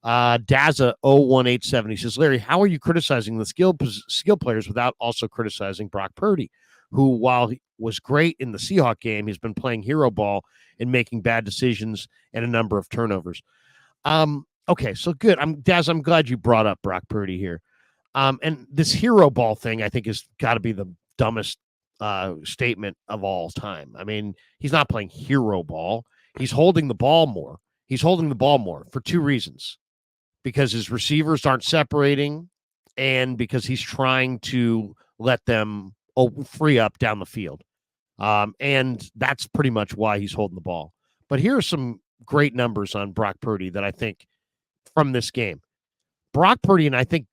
Daza01870 he says, Larry, how are you criticizing the skill players without also criticizing Brock Purdy, who, while he was great in the Seahawk game, he's been playing hero ball and making bad decisions and a number of turnovers. Okay, so good. Daz, I'm glad you brought up Brock Purdy here. And this hero ball thing, I think, has got to be the dumbest statement of all time. I mean, he's not playing hero ball. He's holding the ball more. He's holding the ball more for two reasons. Because his receivers aren't separating and because he's trying to let them free up down the field. And that's pretty much why he's holding the ball. But here are some great numbers on Brock Purdy that I think from this game. Brock Purdy, and I think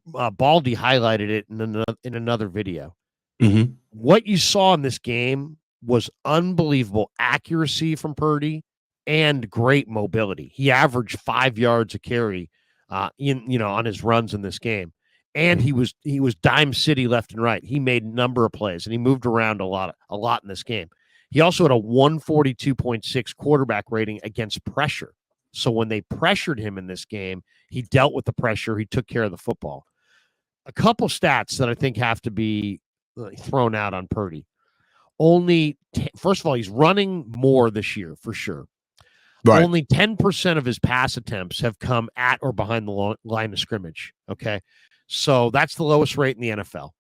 Baldy highlighted it in another video. Mm-hmm. What you saw in this game was unbelievable accuracy from Purdy and great mobility. He averaged 5 yards a carry on his runs in this game. And he was dime city left and right. He made a number of plays and he moved around a lot in this game. He also had a 142.6 quarterback rating against pressure. So when they pressured him in this game, he dealt with the pressure. He took care of the football. A couple stats that I think have to be thrown out on Purdy. First of all, he's running more this year for sure. Right. Only 10% of his pass attempts have come at or behind the line of scrimmage. Okay. So that's the lowest rate in the NFL.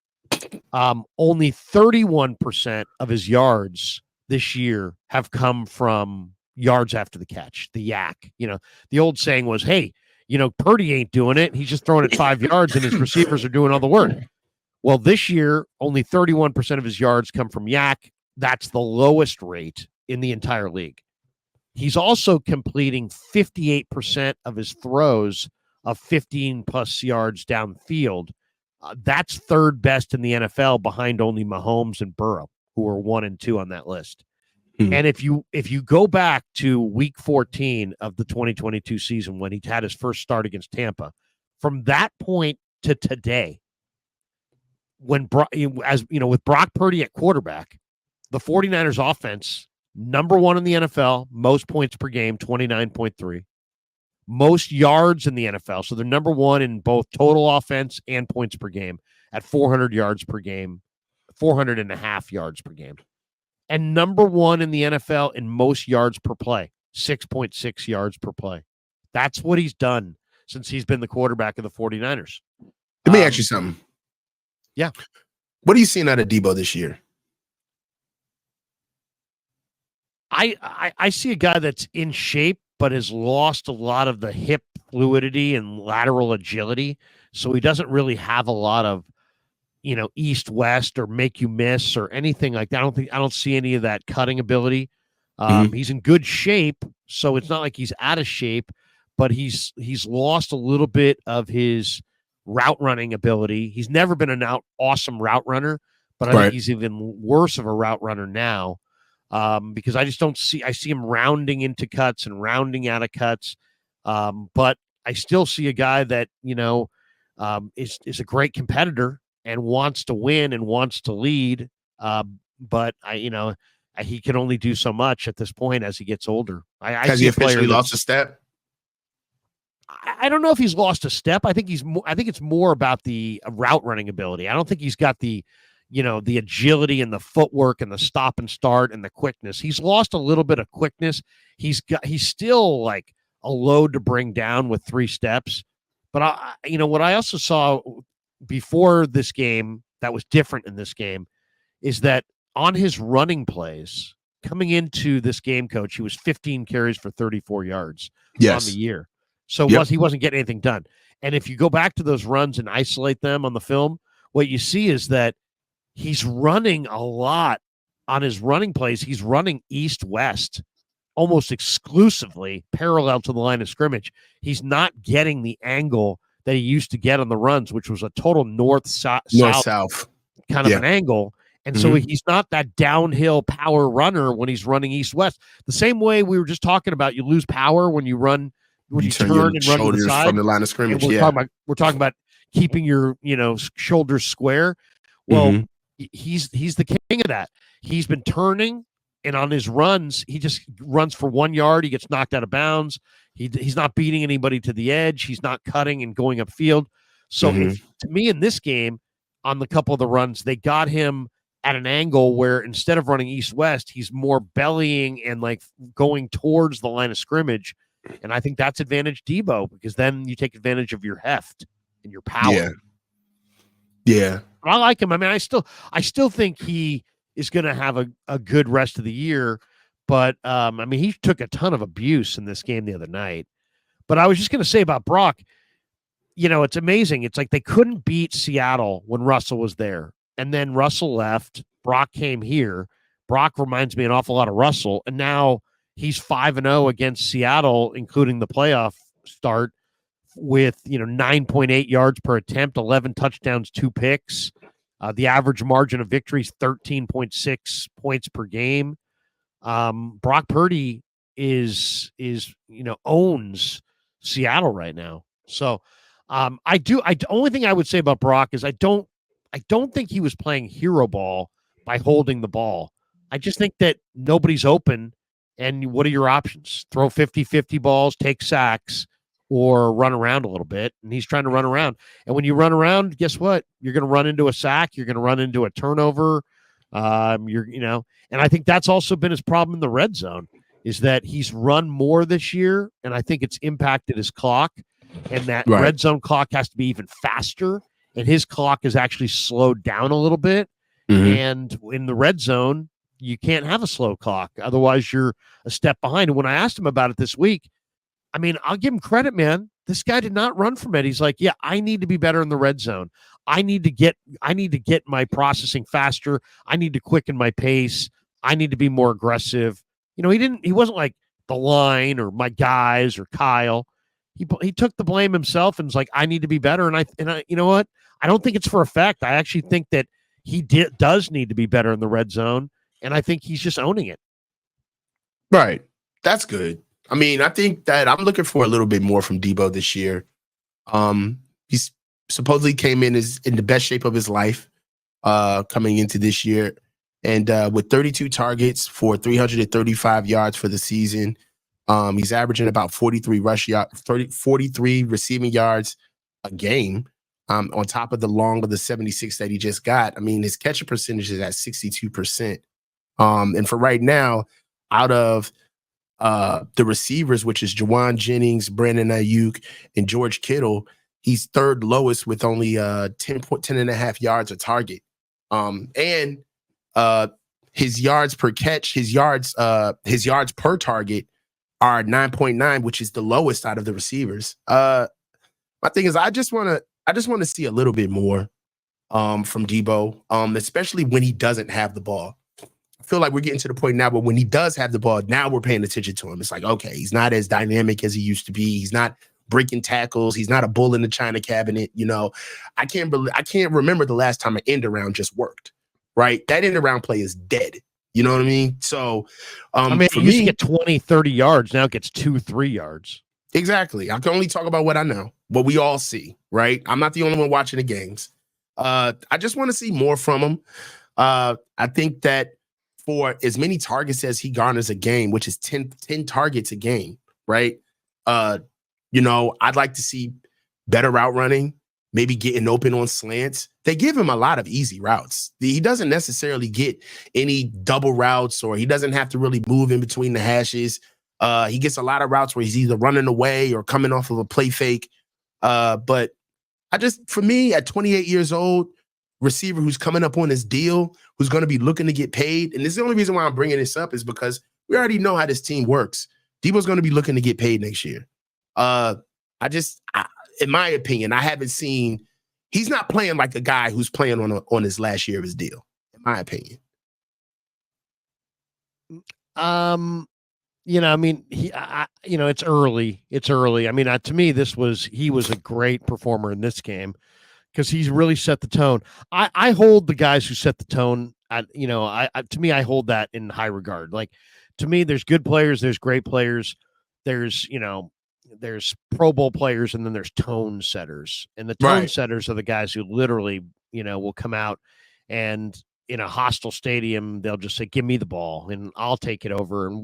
Only 31% of his yards this year have come from yards after the catch, the yak. The old saying was, hey, Purdy ain't doing it. He's just throwing it 5 yards and his receivers are doing all the work. Well, this year, only 31% of his yards come from yak. That's the lowest rate in the entire league. He's also completing 58% of his throws of 15-plus yards downfield. That's third best in the NFL behind only Mahomes and Burrow, who are 1 and 2 on that list. Mm-hmm. And if you go back to week 14 of the 2022 season when he had his first start against Tampa, from that point to today, with Brock Purdy at quarterback, the 49ers offense, number 1 in the NFL, most points per game, 29.3. Most yards in the NFL. So they're number 1 in both total offense and points per game at 400 yards per game, 400.5 yards per game. And number 1 in the NFL in most yards per play, 6.6 yards per play. That's what he's done since he's been the quarterback of the 49ers. Let me ask you something. Yeah. What are you seeing out of Deebo this year? I see a guy that's in shape, but has lost a lot of the hip fluidity and lateral agility. So he doesn't really have a lot of, east-west or make you miss or anything like that. I don't see any of that cutting ability. He's in good shape, so it's not like he's out of shape, but he's lost a little bit of his route running ability. He's never been an awesome route runner, but I think he's even worse of a route runner now. Because I see him rounding into cuts and rounding out of cuts. But I still see a guy that, is a great competitor and wants to win and wants to lead. But he can only do so much at this point as he gets older. Has he officially lost a step? I don't know if he's lost a step. I think it's more about the route running ability. I don't think he's got the agility and the footwork and the stop and start and the quickness. He's lost a little bit of quickness. He's still like a load to bring down with 3 steps. But what I also saw before this game that was different in this game is that on his running plays coming into this game, Coach, he was 15 carries for 34 yards on the year. So he wasn't getting anything done. And if you go back to those runs and isolate them on the film, what you see is that he's running a lot on his running plays. He's running east-west almost exclusively parallel to the line of scrimmage. He's not getting the angle that he used to get on the runs, which was a total north-south kind of an angle. And so he's not that downhill power runner when he's running east-west. The same way we were just talking about, you lose power when you run, when you turn and run to the side from the line of scrimmage. We're talking about keeping your shoulders square. Well, he's the king of that. He's been turning And on his runs, he just runs for 1 yard. He gets knocked out of bounds. He's not beating anybody to the edge. He's not cutting and going upfield. So if to me in this game, on the couple of the runs, they got him at an angle where instead of running east-west, he's more bellying and like going towards the line of scrimmage. And I think that's advantage Deebo, because then you take advantage of your heft and your power. Yeah. I like him. I mean, I still think he is going to have a good rest of the year. But, I mean, he took a ton of abuse in this game the other night. But I was just going to say about Brock, it's amazing. It's like they couldn't beat Seattle when Russell was there. And then Russell left. Brock came here. Brock reminds me an awful lot of Russell. And now he's 5-0 against Seattle, including the playoff start, with 9.8 yards per attempt, 11 touchdowns, 2 picks. The average margin of victory is 13.6 points per game. Brock Purdy is owns Seattle right now. So the only thing I would say about Brock is I don't think he was playing hero ball by holding the ball. I just think that nobody's open. And what are your options? Throw 50-50 balls, take sacks, or run around a little bit. And he's trying to run around. And when you run around, guess what? You're going to run into a sack. You're going to run into a turnover. And I think that's also been his problem in the red zone, is that he's run more this year. And I think it's impacted his clock, and that red zone clock has to be even faster. And his clock is actually slowed down a little bit. And in the red zone, you can't have a slow clock. Otherwise, you're a step behind. And when I asked him about it this week, I mean, I'll give him credit, man. This guy did not run from it. He's like, yeah, I need to be better in the red zone. I need to get my processing faster. I need to quicken my pace. I need to be more aggressive. He wasn't like the line or my guys or Kyle. He took the blame himself and was like, I need to be better. And I you know what? I don't think it's for a fact. I actually think that he does need to be better in the red zone. And I think he's just owning it. Right. That's good. I mean, I think that I'm looking for a little bit more from Deebo this year. He's supposedly came in in the best shape of his life coming into this year. And with 32 targets for 335 yards for the season, he's averaging about 43 receiving yards a game on top of the 76 that he just got. I mean, his catching percentage is at 62%. And for right now, out of the receivers, which is Juwan Jennings, Brandon Ayuk, and George Kittle, he's third lowest with only 10.5 yards a target. And his yards per catch, his yards per target are 9.9, which is the lowest out of the receivers. My thing is, I just want to see a little bit more from Deebo, especially when he doesn't have the ball. I feel like we're getting to the point now where when he does have the ball, now we're paying attention to him. It's like, okay, he's not as dynamic as he used to be. He's not breaking tackles. He's not a bull in the china cabinet. I can't remember the last time an end around just worked. Right? That end around play is dead. You know what I mean? So, it used to get 20, 30 yards. Now it gets 2-3 yards. Exactly. I can only talk about what I know, what we all see, right? I'm not the only one watching the games. I just want to see more from him. I think that for as many targets as he garners a game, which is 10 targets a game, right? I'd like to see better route running, maybe getting open on slants. They give him a lot of easy routes. He doesn't necessarily get any double routes, or he doesn't have to really move in between the hashes. He gets a lot of routes where he's either running away or coming off of a play fake. But for me, at 28 years old, receiver who's coming up on his deal, who's going to be looking to get paid. And this is the only reason why I'm bringing this up is because we already know how this team works. Deebo's going to be looking to get paid next year. In my opinion, I haven't seen, he's not playing like a guy who's playing on his last year of his deal, in my opinion. It's early. It's early. I mean, to me, he was a great performer in this game because he's really set the tone. I hold the guys who set the tone to me, I hold that in high regard. Like, to me, there's good players, there's great players, there's Pro Bowl players, and then there's tone setters. And the tone setters are the guys who literally, will come out and in a hostile stadium, they'll just say, "Give me the ball, and I'll take it over, and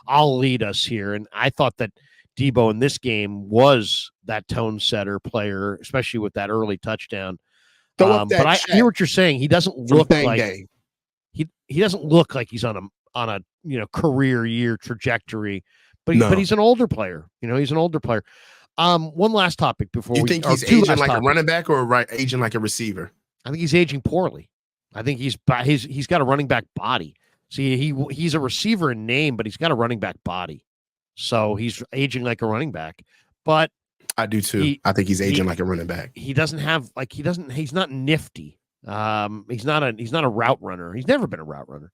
I'll lead us here." And I thought that Deebo in this game was that tone setter player, especially with that early touchdown. Throw up But that I hear chat what you're saying. He doesn't from look Thang like Day. he doesn't look like he's on a career year trajectory, but No. he's an older player. He's an older player. One last topic before You we think or he's two aging last like a topics. running back or aging like a receiver? I think he's aging poorly. I think he's got a running back body. See, he's a receiver in name, but he's got a running back body. So he's aging like a running back. But I do too. I think he's aging like a running back. He doesn't have he's not nifty. He's not a route runner. He's never been a route runner.